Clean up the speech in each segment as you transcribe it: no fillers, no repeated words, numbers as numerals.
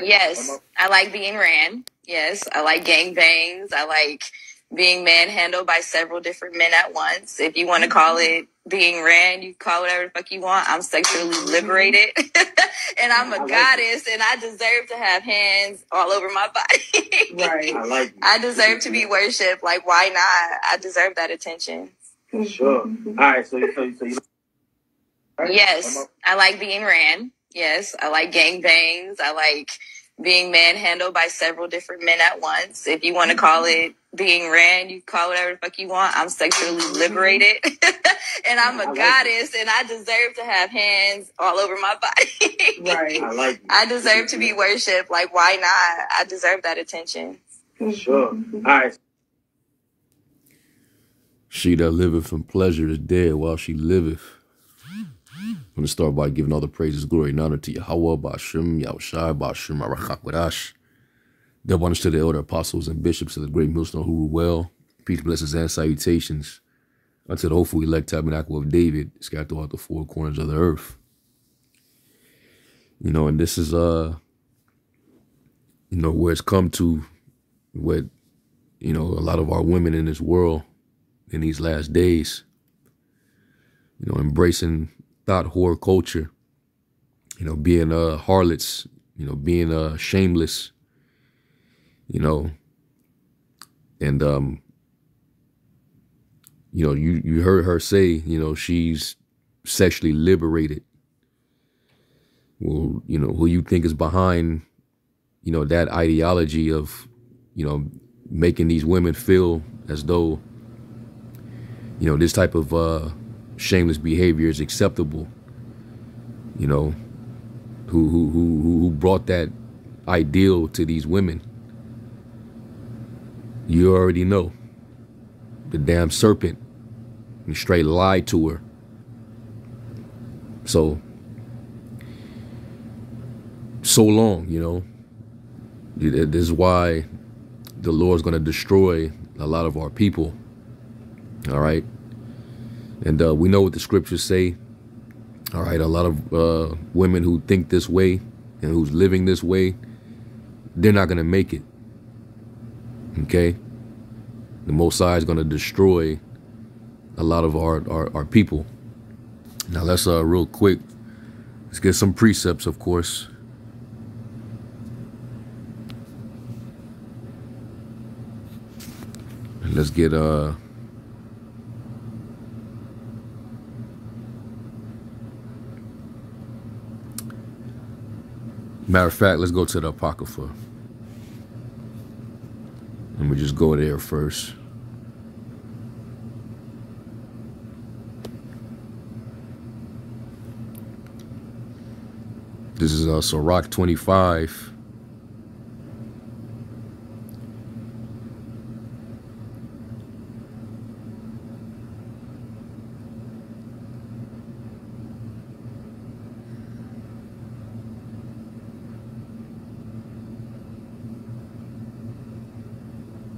Yes, I like being ran. Yes, I like gangbangs. I like being manhandled by several different men at once. If you want to call it being ran, you call it whatever the fuck you want. I'm sexually liberated. And I'm a goddess, and I deserve to have hands all over my body. Right. I deserve to be worshipped. Like, why not? I deserve that attention. Sure. All right, so you Yes, I like being ran. Yes, I like gangbangs. I like being manhandled by several different men at once. If you want to call it being ran, you call it whatever the fuck you want. I'm sexually liberated. And I'm a goddess, and I deserve to have hands all over my body. Right. I deserve to be worshipped. Like, why not? I deserve that attention. Sure. All right. She that liveth in pleasure is dead while she liveth. I'm going to start by giving all the praises, glory, and honor to Yahweh, Ba'ashem, Yahushai, Ba'ashem, Arachak, Wadash. Double honors to the elder apostles and bishops of the great millstone who rule well. Peace, blessings, and salutations unto the hopeful elect tabernacle of David, scattered throughout the four corners of the earth. You know, and this is, you know, where it's come to with, you know, a lot of our women in this world in these last days, you know, embracing thought whore culture, you know, being harlots, you know, being shameless, you know, and you know, you heard her say, you know, she's sexually liberated. Well, you know, who you think is behind, you know, that ideology of, you know, making these women feel as though, you know, this type of shameless behavior is acceptable, you know, who brought that ideal to these women? You already know. The damn serpent. And straight lied to her. So long, you know. This is why the Lord's going to destroy a lot of our people. All right. And we know what the scriptures say. All right. A lot of women who think this way and who's living this way, they're not going to make it. Okay. The Most High is going to destroy a lot of our people. Now let's real quick, let's get some precepts, of course. And let's get matter of fact, let's go to the Apocrypha. Let me just go there first. This is Sirach 25.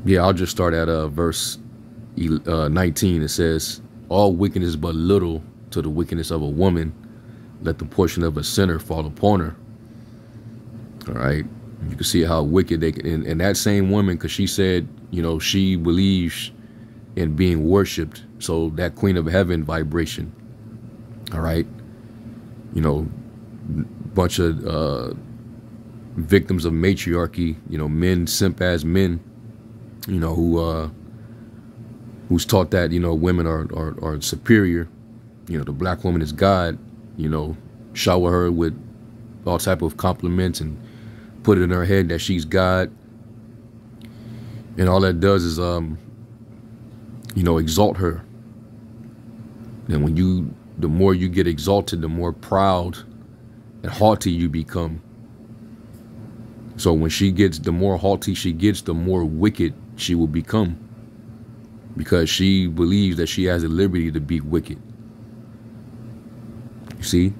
Yeah, I'll just start at verse 19. It says, all wickedness but little to the wickedness of a woman. Let the portion of a sinner fall upon her. All right. You can see how wicked they can. And that same woman, because she said, you know, she believes in being worshipped. So that Queen of Heaven vibration. All right. You know, bunch of victims of matriarchy, you know, men, simp as men, you know, who's taught that, you know, women are superior. You know, the black woman is God, you know, shower her with all type of compliments and put it in her head that she's God. And all that does is, you know, exalt her. And when the more you get exalted, the more proud and haughty you become. So when the more haughty she gets, the more wicked she will become, because she believes that she has the liberty to be wicked. You see?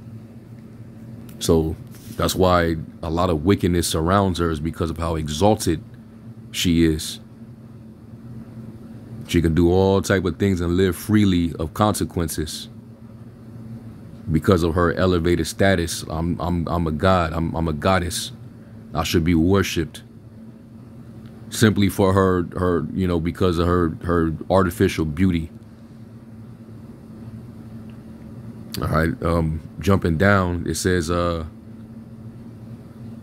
So that's why a lot of wickedness surrounds her, is because of how exalted she is. She can do all type of things and live freely of consequences because of her elevated status. I'm a god. I'm a goddess. I should be worshipped simply for her, because of her artificial beauty. All right. Jumping down, it says,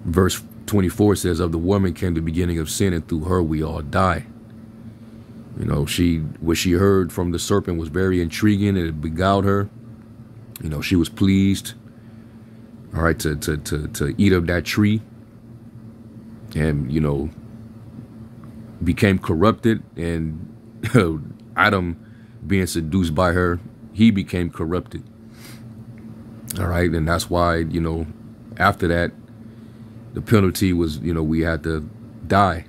verse 24 says, of the woman came the beginning of sin, and through her we all die. What she heard from the serpent was very intriguing, and it beguiled her. She was pleased, all right, to eat of that tree, and, became corrupted. And Adam, being seduced by her, he became corrupted. All right. And that's why, after that, the penalty was, we had to die.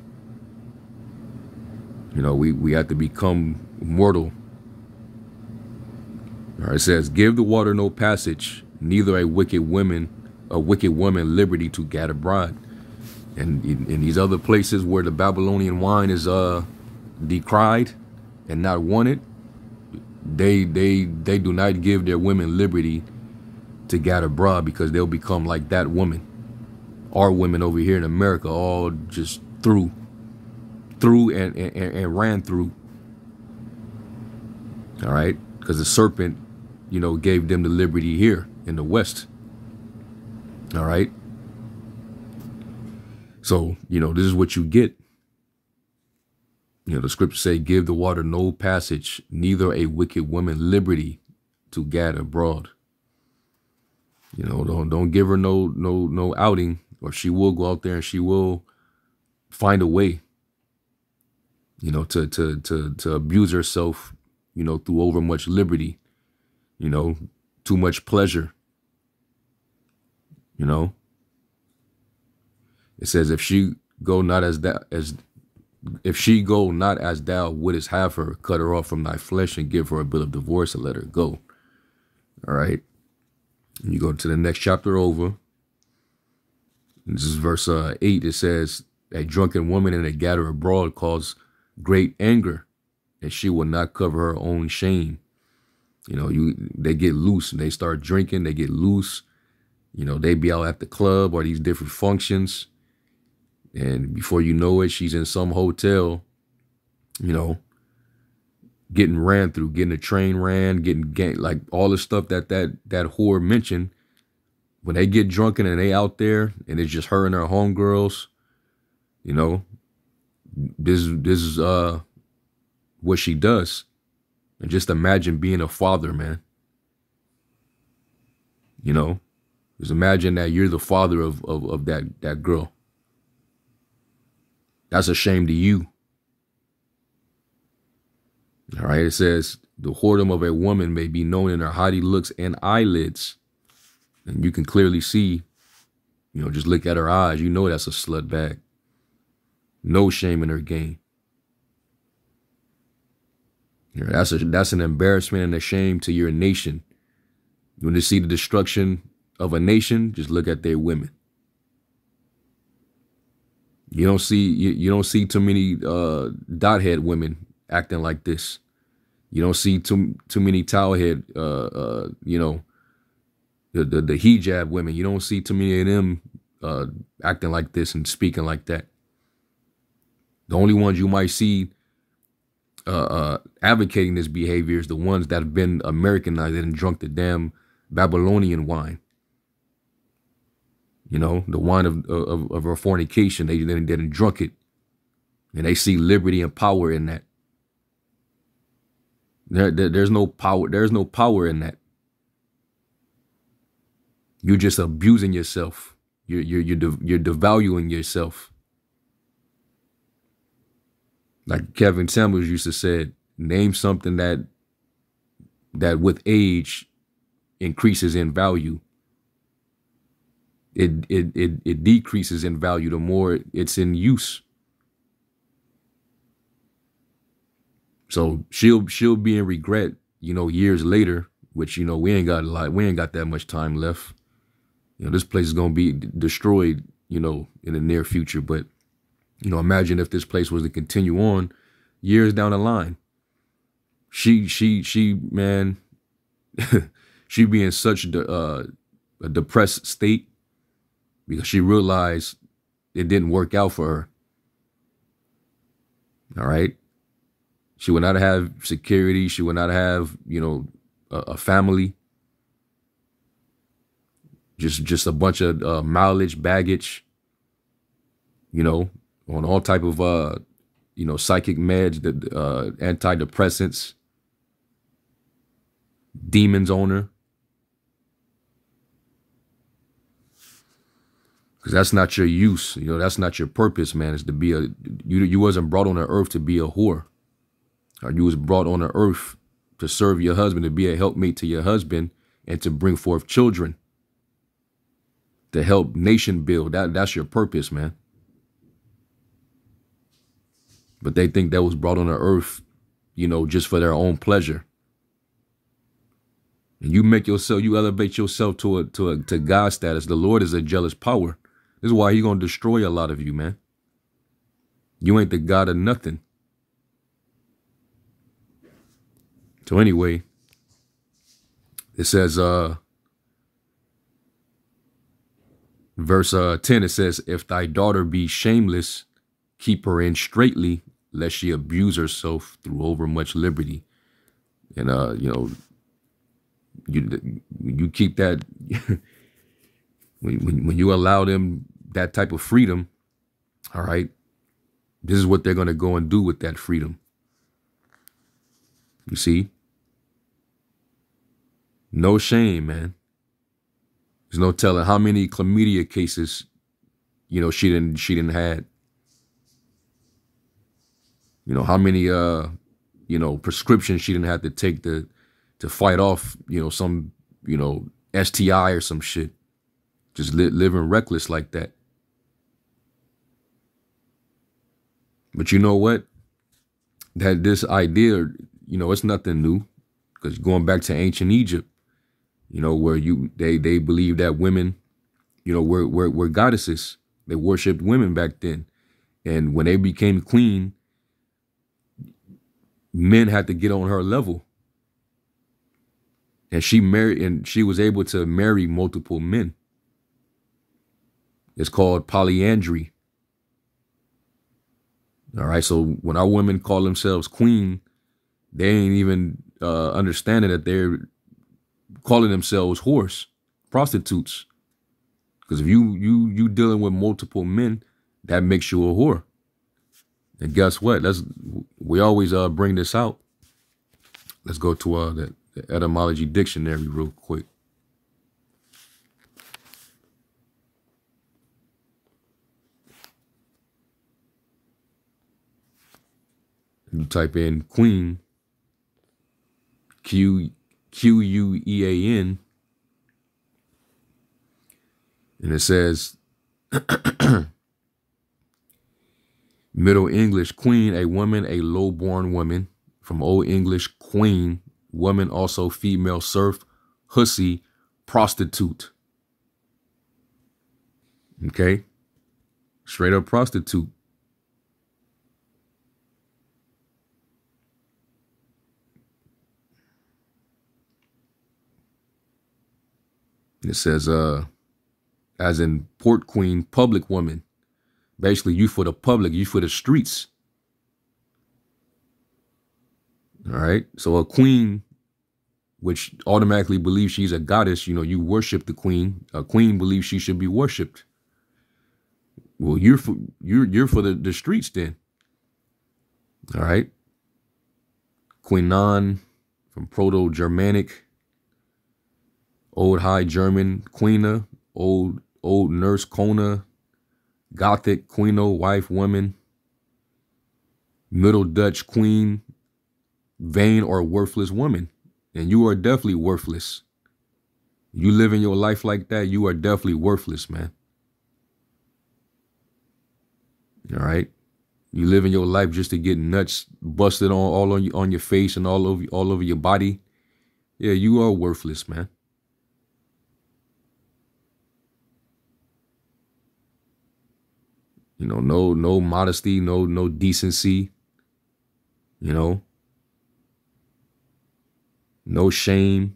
We had to become mortal. All right, it says, give the water no passage, neither a wicked woman liberty to get abroad. And in these other places where the Babylonian wine is decried and not wanted, they do not give their women liberty to get abroad, because they'll become like that woman. Our women over here in America all just through and ran through. All right, because the serpent, gave them the liberty here in the West. All right. So, this is what you get. The scriptures say, give the water no passage, neither a wicked woman liberty to gad abroad. Don't give her no outing, or she will go out there and she will find a way, to abuse herself, through overmuch liberty, too much pleasure. It says, if she go not as thou wouldest have her, cut her off from thy flesh and give her a bill of divorce and let her go. All right. And you go to the next chapter over. This is verse 8. It says, a drunken woman and a gatherer abroad cause great anger, and she will not cover her own shame. They get loose and they start drinking. They get loose. They be out at the club or these different functions. And before you know it, she's in some hotel, getting ran through, getting a train ran, getting like all the stuff that whore mentioned. When they get drunken and they out there and it's just her and her homegirls, this is what she does. And just imagine being a father, man. Just imagine that you're the father of that girl. That's a shame to you. All right, it says, the whoredom of a woman may be known in her haughty looks and eyelids. And you can clearly see, just look at her eyes. That's a slut bag. No shame in her game. That's an embarrassment and a shame to your nation. You want to see the destruction of a nation? Just look at their women. You don't see too many dothead women acting like this. You don't see too many towelhead, the hijab women. You don't see too many of them acting like this and speaking like that. The only ones you might see advocating this behavior is the ones that have been Americanized and drunk the damn Babylonian wine. The wine of her fornication. They didn't drunk it. And they see liberty and power in that. There's no power. There's no power in that. You're just abusing yourself. You're devaluing yourself. Like Kevin Samuels used to say, name something that with age increases in value. It decreases in value the more it's in use. So she'll be in regret, years later, which, we ain't got that much time left. This place is gonna be destroyed, in the near future. But, imagine if this place was to continue on years down the line. She man, she'd be in such a depressed state, because she realized it didn't work out for her. All right. She would not have security. She would not have, a family. Just a bunch of mileage, baggage, on all type of, psychic meds, antidepressants, demons on her. Because that's not your use. That's not your purpose, man. Is to be you wasn't brought on the earth to be a whore. Or you was brought on the earth to serve your husband, to be a helpmate to your husband, and to bring forth children. To help nation build. That's your purpose, man. But they think that was brought on the earth, just for their own pleasure. And you elevate yourself to God status. The Lord is a jealous power. This is why He's gonna destroy a lot of you, man. You ain't the God of nothing. So anyway, it says, verse 10, it says, if thy daughter be shameless, keep her in straitly, lest she abuse herself through overmuch liberty. And, you keep that, when you allow them that type of freedom, all right, this is what they're going to go and do with that freedom. You see? No shame, man. There's no telling how many chlamydia cases, she didn't had. How many, prescriptions she didn't have to take to fight off, some, STI or some shit. Just living reckless like that. But you know what? That this idea, it's nothing new. Because going back to ancient Egypt, where they believed that women, were goddesses. They worshipped women back then. And when they became queen, men had to get on her level. And she was able to marry multiple men. It's called polyandry. All right. So when our women call themselves queen, they ain't even understanding that they're calling themselves whores, prostitutes. Because if you dealing with multiple men, that makes you a whore. And guess what? We always bring this out. Let's go to the etymology dictionary real quick. You type in queen, Quean, and it says Middle English queen, a woman, a low-born woman. From Old English queen, woman, also female serf, hussy, prostitute. Okay? Straight up prostitute. It says, as in port queen, public woman. Basically, you for the public, you for the streets. All right. So a queen, which automatically believes she's a goddess, you worship the queen. A queen believes she should be worshipped. Well, you're for the streets then. All right. Queenan, from Proto-Germanic. Old High German, queena. Old Nurse Kona. Gothic, queeno, wife, woman. Middle Dutch, queen. Vain or worthless woman. And you are definitely worthless. You living your life like that, you are definitely worthless, man. All right. You living your life just to get nuts busted on your face and all over your body. Yeah, you are worthless, man. No modesty, no decency, no shame.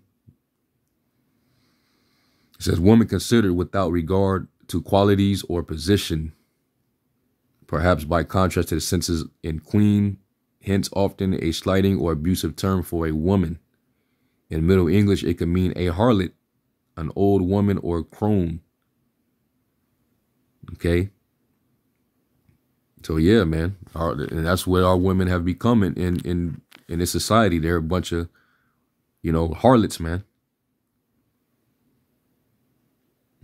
It says, woman considered without regard to qualities or position. perhaps by contrast to the senses in queen, hence often a slighting or abusive term for a woman. In Middle English, it could mean a harlot, an old woman, or crone. Okay? So yeah, man, and that's what our women have become in this society. They're a bunch of, harlots, man.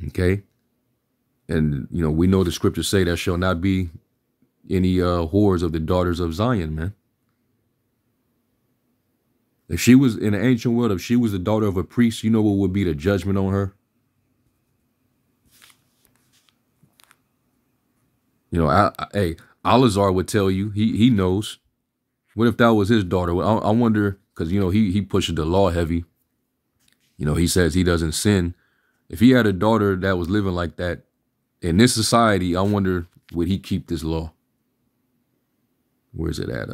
Okay? And, we know the scriptures say there shall not be any whores of the daughters of Zion, man. If she was in the ancient world, if she was the daughter of a priest, you know what would be the judgment on her? Hey, Alazar would tell you, he knows. What if that was his daughter? I wonder, because, he pushes the law heavy. He says he doesn't sin. If he had a daughter that was living like that in this society, I wonder, would he keep this law? Where's it at?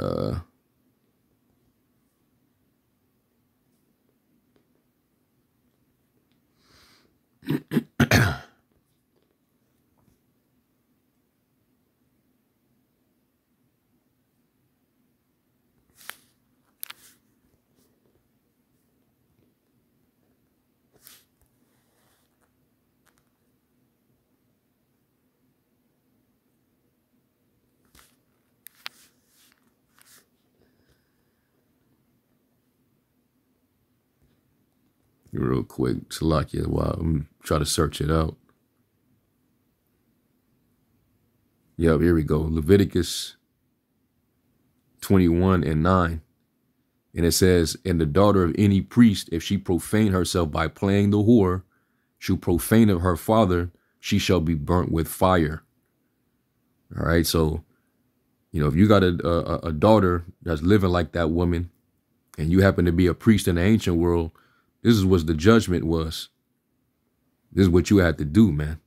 Real quick, Salakia, while I'm trying to search it out. Yep, here we go. Leviticus 21:9. And it says, and the daughter of any priest, if she profane herself by playing the whore, she'll profane of her father, she shall be burnt with fire. All right, so, if you got a daughter that's living like that woman, and you happen to be a priest in the ancient world, this is what the judgment was. This is what you had to do, man.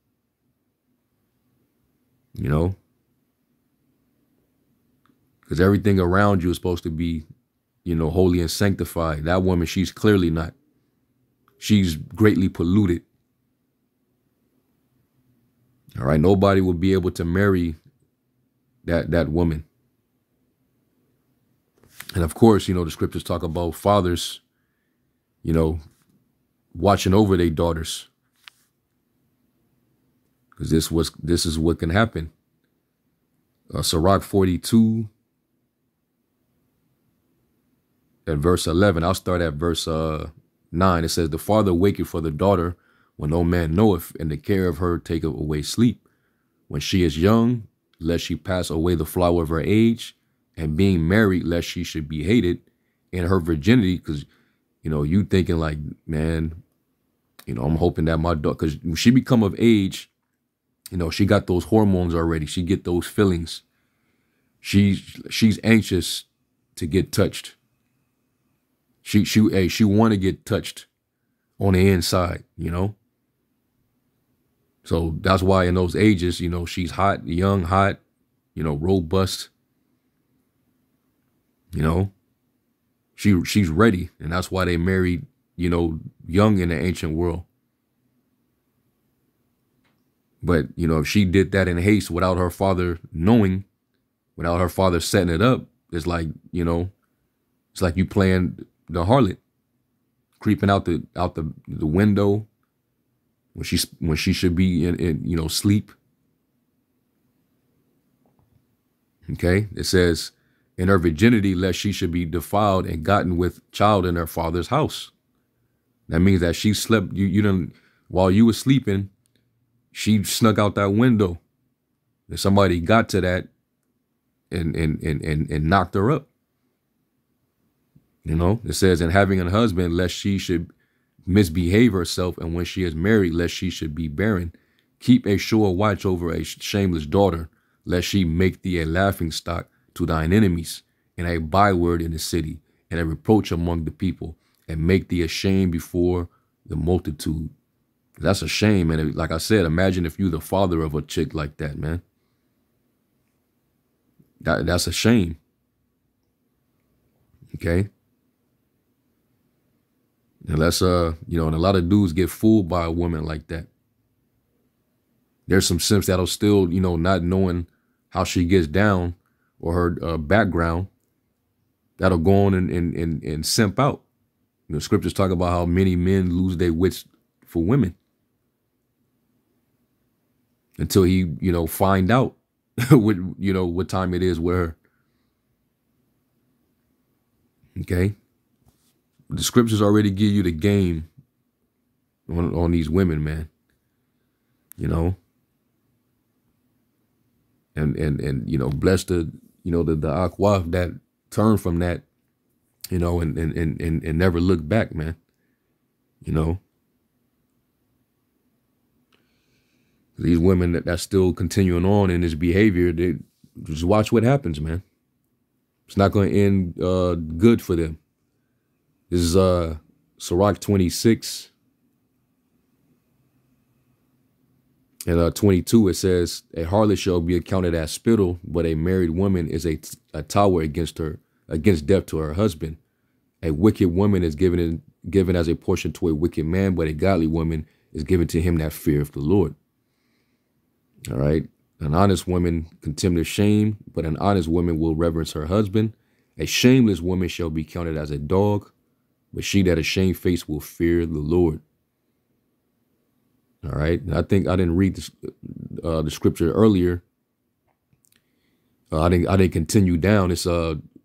Because everything around you is supposed to be, holy and sanctified. That woman, she's clearly not. She's greatly polluted. All right, nobody will be able to marry that woman. And of course, the scriptures talk about fathers, watching over their daughters. Because this is what can happen. Sirach 42 at verse 11. I'll start at verse 9. It says, the father waketh for the daughter when no man knoweth, and the care of her taketh away sleep. When she is young, lest she pass away the flower of her age, and being married, lest she should be hated in her virginity. Because, you thinking like, man, I'm hoping that my daughter, because when she become of age, she got those hormones already. She get those feelings. She's anxious to get touched. She want to get touched on the inside, So that's why in those ages, she's hot, young, hot, robust. She's ready, and that's why they married, young in the ancient world. But, if she did that in haste without her father knowing, without her father setting it up, it's like, it's like you playing the harlot, creeping out the window when she should be in sleep. Okay, it says, in her virginity, lest she should be defiled and gotten with child in her father's house. That means that she slept, while you were sleeping, she snuck out that window. And somebody got to that and knocked her up. It says, and having a husband, lest she should misbehave herself, and when she is married, lest she should be barren. Keep a sure watch over a shameless daughter, lest she make thee a laughing stock to thine enemies, and a byword in the city, and a reproach among the people, and make thee ashamed before the multitude. That's a shame, man. Like I said, imagine if you're the father of a chick like that, man. That's a shame. Okay. Unless, and a lot of dudes get fooled by a woman like that. There's some simps that'll still, not knowing how she gets down or her background, that'll go on and simp out. You know, scriptures talk about how many men lose their wits for women until he, you know, find out what, you know, what time it is with her. Okay. The scriptures already give you the game on these women, man. You know, and you know, bless the, you know, the aquaf that turn from that, you know, and never look back, man. You know, these women that's still continuing on in this behavior, they just watch what happens, man. It's not going to end good for them. This is Sirach 26 and 22. It says, a harlot shall be accounted as spittle, but a married woman is a tower against death to her husband. A wicked woman is given as a portion to a wicked man, but a godly woman is given to him that feareth the Lord. All right. An honest woman contemneth shame, but an honest woman will reverence her husband. A shameless woman shall be counted as a dog, but she that is shamefaced will fear the Lord. All right. And I think I didn't read this, the scripture earlier. I didn't continue down. It's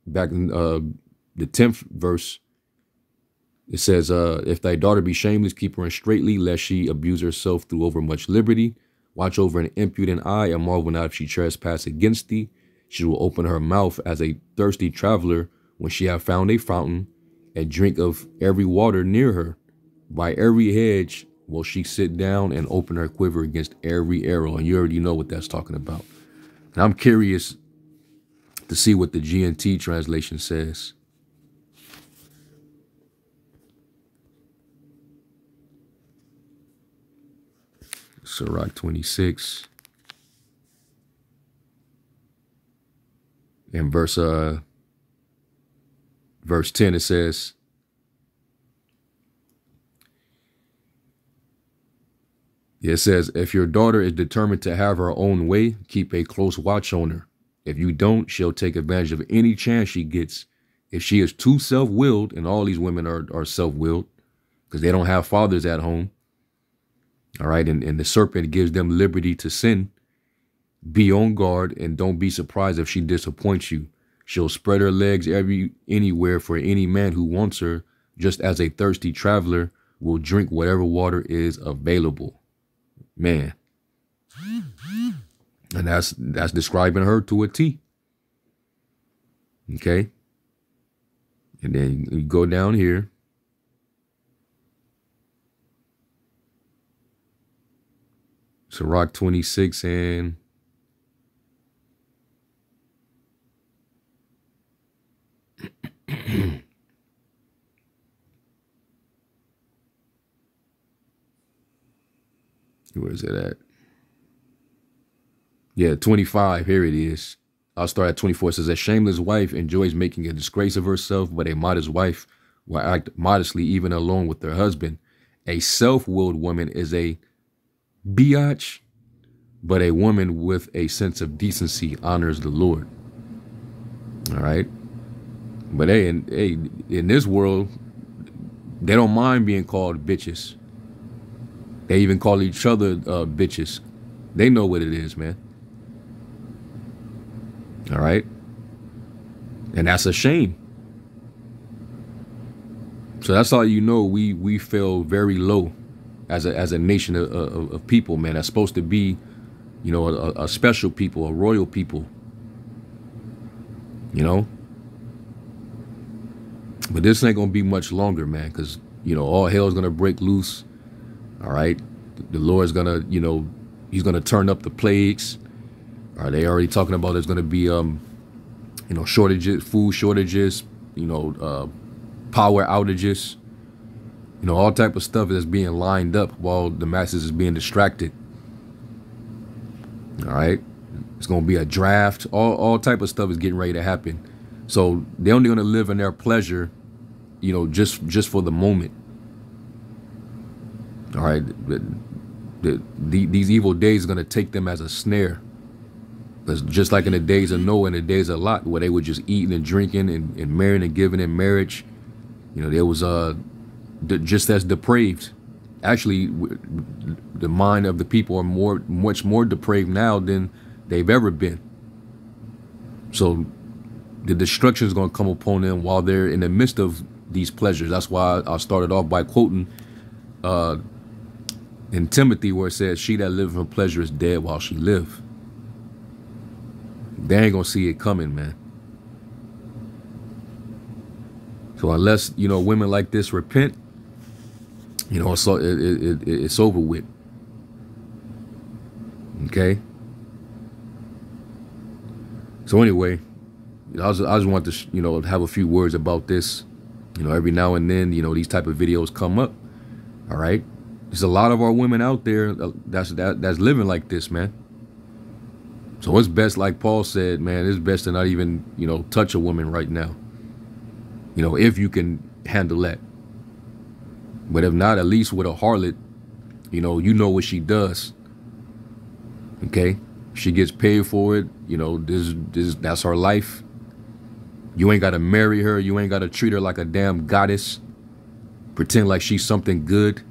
back in the 10th verse. It says, if thy daughter be shameless, keep her in straitly, lest she abuse herself through overmuch liberty. Watch over an impudent eye, and marvel not if she trespass against thee. She will open her mouth as a thirsty traveler when she have found a fountain, and drink of every water near her. By every hedge will she sit down and open her quiver against every arrow. And you already know what that's talking about. And I'm curious to see what the GNT translation says. Sirach 26 and verse 10, it says, if your daughter is determined to have her own way, keep a close watch on her. If you don't, she'll take advantage of any chance she gets. If she is too self-willed, and all these women are self-willed because they don't have fathers at home. All right. And the serpent gives them liberty to sin. Be on guard and don't be surprised if she disappoints you. She'll spread her legs anywhere for any man who wants her, just as a thirsty traveler will drink whatever water is available. Man. And that's describing her to a T. Okay. And then you go down here. Sirach 26 and where is it at? Yeah, 25. Here it is. I'll start at 24. It says, a shameless wife enjoys making a disgrace of herself, but a modest wife will act modestly even alone with her husband. A self-willed woman is a biatch, but a woman with a sense of decency honors the Lord. All right. But hey, in this world, they don't mind being called bitches. They even call each other bitches. They know what it is, man. All right. And that's a shame. So that's how you know we feel very low as a nation of people, man. That's supposed to be, you know, a special people, a royal people. You know? But this ain't going to be much longer, man, because, you know, all hell's going to break loose. All right? The Lord's going to, you know, he's going to turn up the plagues. All right, they already talking about there's going to be, you know, shortages, food shortages, you know, power outages. You know, all type of stuff that's being lined up while the masses is being distracted. All right. It's going to be a draft. All type of stuff is getting ready to happen. So they're only going to live in their pleasure, you know, just for the moment. All right. These evil days are going to take them as a snare. It's just like in the days of Noah and the days of Lot, where they were just eating and drinking and marrying and giving in marriage. You know, there was just as depraved. Actually, the mind of the people are much more depraved now than they've ever been. So the destruction is going to come upon them while they're in the midst of these pleasures. That's why I started off by quoting in Timothy, where it says, "She that liveth in pleasure is dead while she live." They ain't gonna see it coming, man. So unless, you know, women like this repent, you know, it's over with. Okay. So anyway, I just want to, you know, have a few words about this. You know, every now and then, you know, these type of videos come up. All right. There's a lot of our women out there that's living like this, man. So it's best, like Paul said, man, it's best to not even, you know, touch a woman right now. You know, if you can handle that. But if not, at least with a harlot, you know what she does. Okay? She gets paid for it. You know, that's her life. You ain't got to marry her. You ain't got to treat her like a damn goddess. Pretend like she's something good.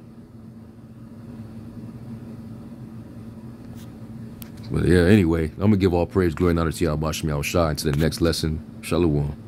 But yeah, anyway, I'm going to give all praise, glory, and honor to Yahweh Shem Yahushua. Until the next lesson, Shalom.